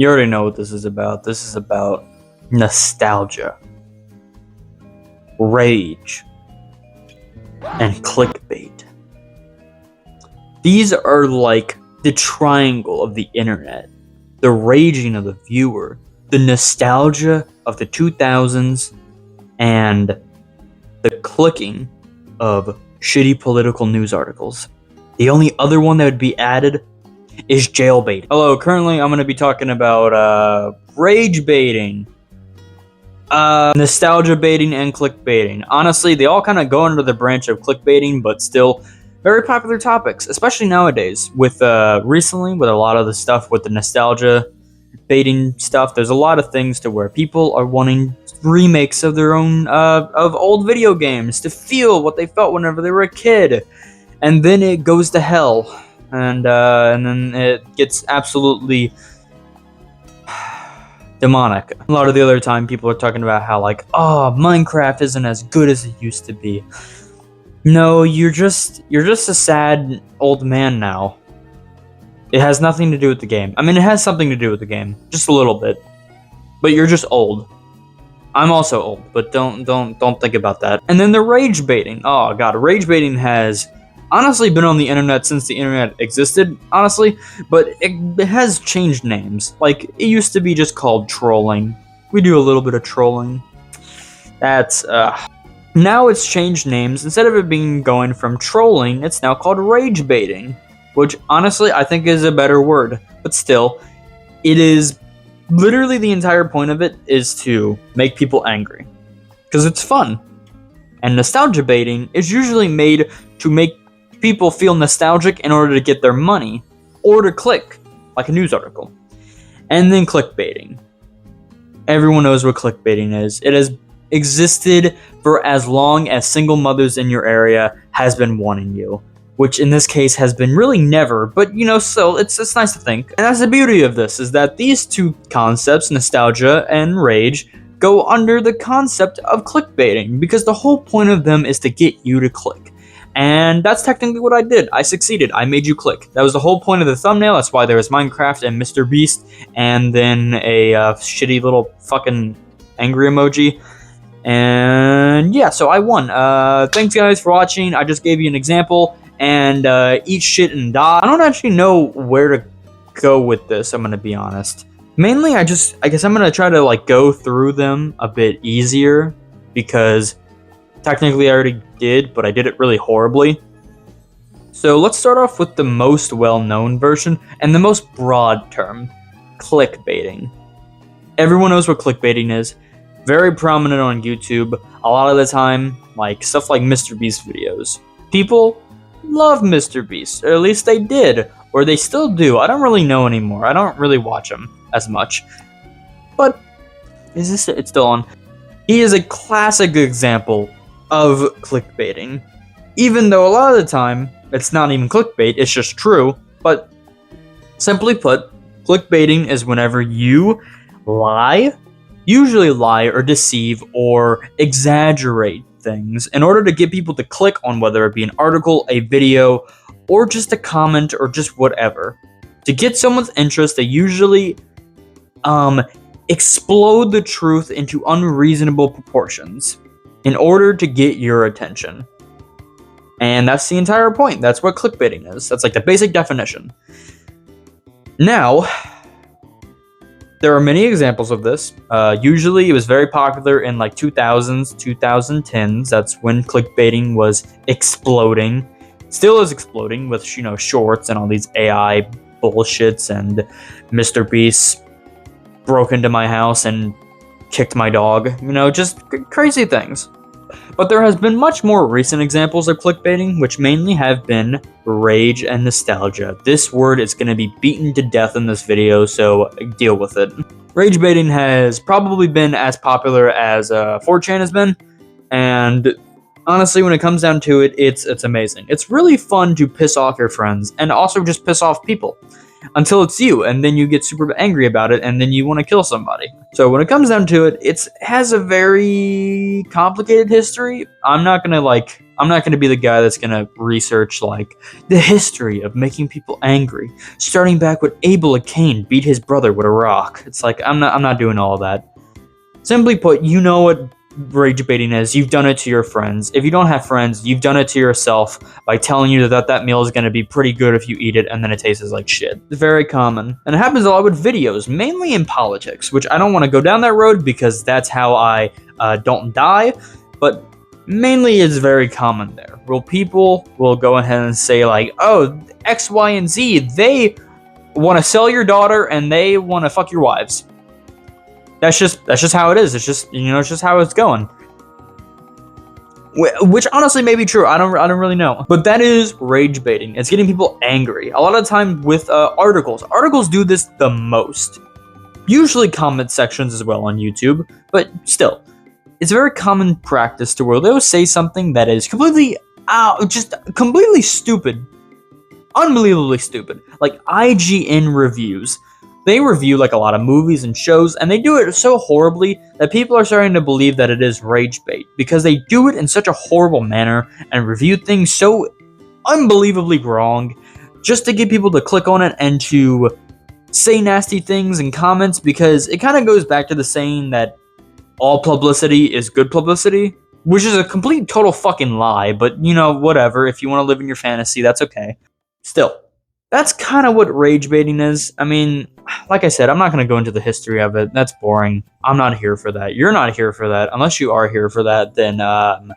You already know what this is about. This is about nostalgia, rage, and clickbait. These are like the triangle of the internet, the raging of the viewer, the nostalgia of the 2000s, and the clicking of shitty political news articles. The only other one that would be added is jailbait. Hello, currently I'm going to be talking about rage baiting, nostalgia baiting, and clickbaiting. Honestly, they all kind of go under the branch of clickbaiting, but still very popular topics, especially nowadays. With recently, with a lot of the stuff with the nostalgia baiting stuff, there's a lot of things to where people are wanting remakes of their own of old video games to feel what they felt whenever they were a kid, and then it goes to hell. And then it gets absolutely demonic. A lot of the other time, people are talking about how, like, oh, Minecraft isn't as good as it used to be. No, you're just a sad old man now. It has nothing to do with the game. I mean, it has something to do with the game, just a little bit. But you're just old. I'm also old, but don't think about that. And then the rage baiting. Oh god, rage baiting has honestly been on the internet since the internet existed, honestly, but it has changed names. Like, it used to be just called trolling. We do a little bit of trolling. That's, now it's changed names. Instead of it being going from trolling, it's now called rage baiting, which honestly I think is a better word. But still, it is literally the entire point of it is to make people angry. Because it's fun. And nostalgia baiting is usually made to make people feel nostalgic in order to get their money, or to click, like a news article. And then clickbaiting. Everyone knows what clickbaiting is. It has existed for as long as single mothers in your area has been wanting you, which in this case has been really never, but you know, so it's nice to think. And that's the beauty of this, is that these two concepts, nostalgia and rage, go under the concept of clickbaiting, because the whole point of them is to get you to click. And that's technically what I did. I succeeded. I made you click. That was the whole point of the thumbnail. That's why there was Minecraft and Mr. Beast, and then a shitty little fucking angry emoji. And yeah, so I won. Thanks guys for watching. I just gave you an example. And eat shit and die. I don't actually know where to go with this, I'm gonna be honest. Mainly, I guess I'm gonna try to like go through them a bit easier, because technically I already did, but I did it really horribly. So let's start off with the most well-known version and the most broad term, clickbaiting. Everyone knows what clickbaiting is. Very prominent on YouTube. A lot of the time, like stuff like Mr. Beast videos. People love Mr. Beast, or at least they did, or they still do. I don't really know anymore. I don't really watch him as much. But it's still on. He is a classic example of clickbaiting. Even though a lot of the time it's not even clickbait, it's just true. But simply put, clickbaiting is whenever you lie, usually lie or deceive or exaggerate things in order to get people to click on whether it be an article, a video, or just a comment, or just whatever. To get someone's interest, they usually explode the truth into unreasonable proportions in order to get your attention. And that's the entire point. That's what clickbaiting is. That's like the basic definition. Now, there are many examples of this. Usually it was very popular in like 2000s, 2010s. That's when clickbaiting was exploding. Still is exploding with, you know, shorts and all these AI bullshits, and Mr. Beast broke into my house and kicked my dog. You know, just crazy things. But there has been much more recent examples of clickbaiting, which mainly have been rage and nostalgia. This word is going to be beaten to death in this video, so deal with it. Rage baiting has probably been as popular as 4chan has been, and honestly, when it comes down to it, it's amazing. It's really fun to piss off your friends, and also just piss off people. Until it's you, and then you get super angry about it, and then you want to kill somebody. So when it comes down to it, it has a very complicated history. I'm not gonna I'm not going to be the guy that's going to research like the history of making people angry, starting back with Abel and Cain beat his brother with a rock. It's like I'm not doing all that. Simply put, you know what rage baiting is. You've done it to your friends. If you don't have friends, you've done it to yourself by telling you that meal is going to be pretty good if you eat it and then it tastes like shit. It's very common. And it happens a lot with videos, mainly in politics, which I don't want to go down that road because that's how I don't die, but mainly it's very common there. Well, people will go ahead and say like, oh, X, Y, and Z, they want to sell your daughter and they want to fuck your wives. That's just how it is. It's just, it's just how it's going. Which honestly may be true. I don't really know. But that is rage baiting. It's getting people angry. A lot of the time with articles. Articles do this the most. Usually comment sections as well on YouTube, but still. It's a very common practice to where they'll say something that is completely stupid. Unbelievably stupid. Like IGN reviews. They review like a lot of movies and shows, and they do it so horribly that people are starting to believe that it is rage bait because they do it in such a horrible manner and review things so unbelievably wrong just to get people to click on it and to say nasty things in comments, because it kind of goes back to the saying that all publicity is good publicity, which is a complete total fucking lie, but whatever. If you want to live in your fantasy, that's okay. Still, that's kind of what rage baiting is. I mean, like I said, I'm not going to go into the history of it. That's boring. I'm not here for that. You're not here for that. Unless you are here for that, then I'm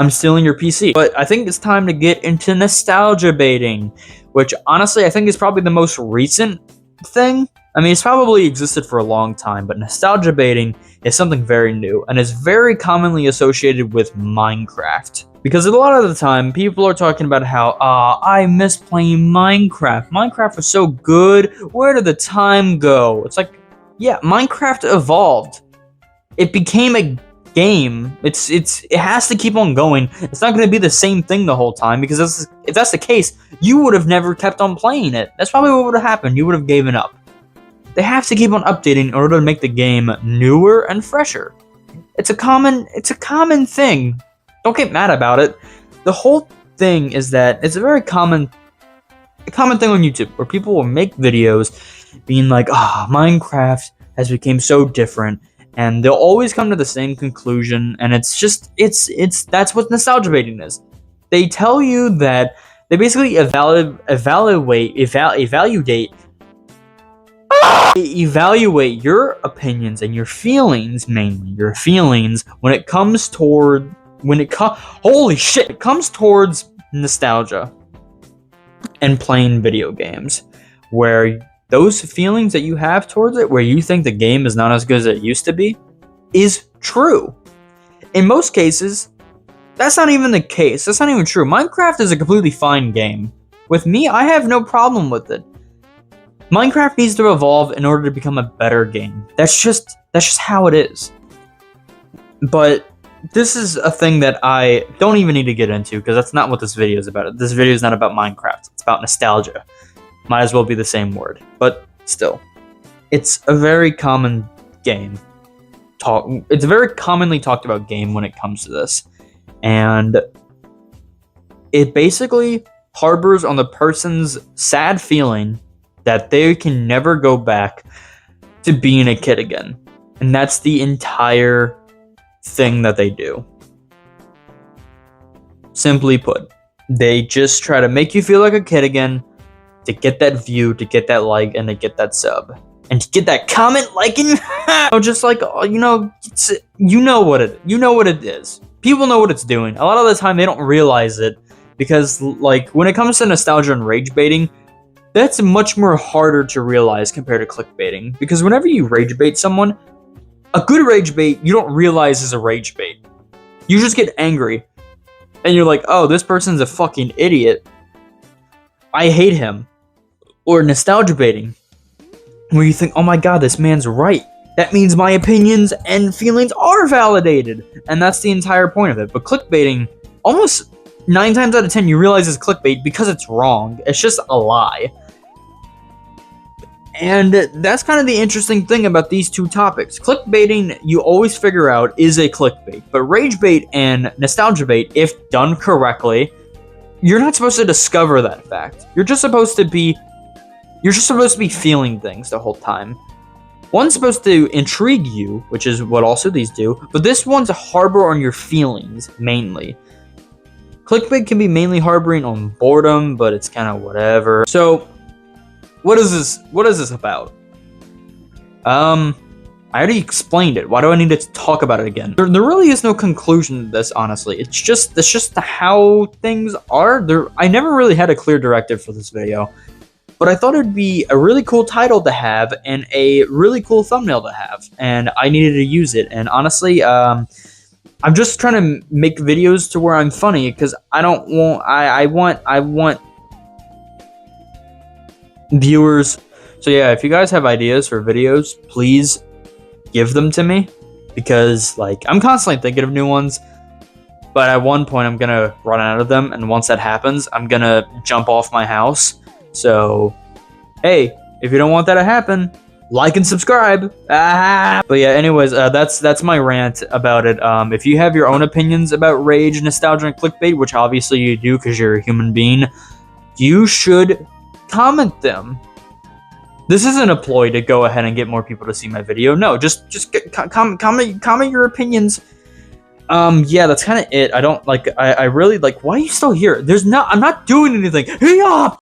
stealing your PC. But I think it's time to get into nostalgia baiting, which honestly I think is probably the most recent thing. I mean, it's probably existed for a long time, but nostalgia baiting is something very new and is very commonly associated with Minecraft. Because a lot of the time, people are talking about how, I miss playing Minecraft. Minecraft was so good. Where did the time go? It's like, yeah, Minecraft evolved. It became a game. It has to keep on going. It's not going to be the same thing the whole time, because if that's the case, you would have never kept on playing it. That's probably what would have happened. You would have given up. They have to keep on updating in order to make the game newer and fresher. It's a common thing. Don't get mad about it. The whole thing is that it's a very common thing on YouTube where people will make videos being like, Minecraft has become so different, and they'll always come to the same conclusion, and it's that's what nostalgia baiting is. They tell you that they basically evaluate your opinions and your feelings, mainly your feelings, when it comes towards nostalgia and playing video games, where those feelings that you have towards it, where you think the game is not as good as it used to be, is true. In most cases, that's not even the case. That's not even true. Minecraft is a completely fine game. With me, I have no problem with it. Minecraft needs to evolve in order to become a better game. That's just how it is. But this is a thing that I don't even need to get into, because that's not what this video is about. This video is not about Minecraft. It's about nostalgia. Might as well be the same word. But still, it's a very common game. It's a very commonly talked about game when it comes to this. And it basically harbors on the person's sad feeling that they can never go back to being a kid again. And that's the entire thing that they do. Simply put, they just try to make you feel like a kid again, to get that view, to get that like, and to get that sub, and to get that comment, liking. Just like, you know what it is. People know what it's doing. A lot of the time they don't realize it, because like when it comes to nostalgia and rage baiting, that's much more harder to realize compared to clickbaiting. Because whenever you rage bait someone, a good rage bait you don't realize is a rage bait. You just get angry and you're like, oh, this person's a fucking idiot, I hate him. Or nostalgia baiting, where you think, oh my god, this man's right. That means my opinions and feelings are validated. And that's the entire point of it. But clickbaiting, almost 9 times out of 10, you realize it's clickbait because it's wrong. It's just a lie. And that's kind of the interesting thing about these two topics. Clickbaiting, you always figure out, is a clickbait. But rage bait and nostalgia bait, if done correctly, you're not supposed to discover that fact. You're just supposed to be feeling things the whole time. One's supposed to intrigue you, which is what also these do, but this one's a harbor on your feelings, mainly. Clickbait can be mainly harboring on boredom, but it's kind of whatever. So, what is this about? I already explained it. Why do I need to talk about it again? There really is no conclusion to this, honestly. It's just how things are. I never really had a clear directive for this video, but I thought it'd be a really cool title to have and a really cool thumbnail to have, and I needed to use it. And honestly, I'm just trying to make videos to where I'm funny, because I want viewers. So yeah, if you guys have ideas for videos, please give them to me, because like I'm constantly thinking of new ones, but at one point I'm gonna run out of them, and once that happens, I'm gonna jump off my house. So hey, if you don't want that to happen, like and subscribe. But yeah, anyways, that's my rant about it. If you have your own opinions about rage, nostalgia, and clickbait, which obviously you do because you're a human being, you should comment them. This isn't a ploy to go ahead and get more people to see my video. No, just comment your opinions. Yeah, that's kind of it. I don't like. I really like. Why are you still here? I'm not doing anything. Hey,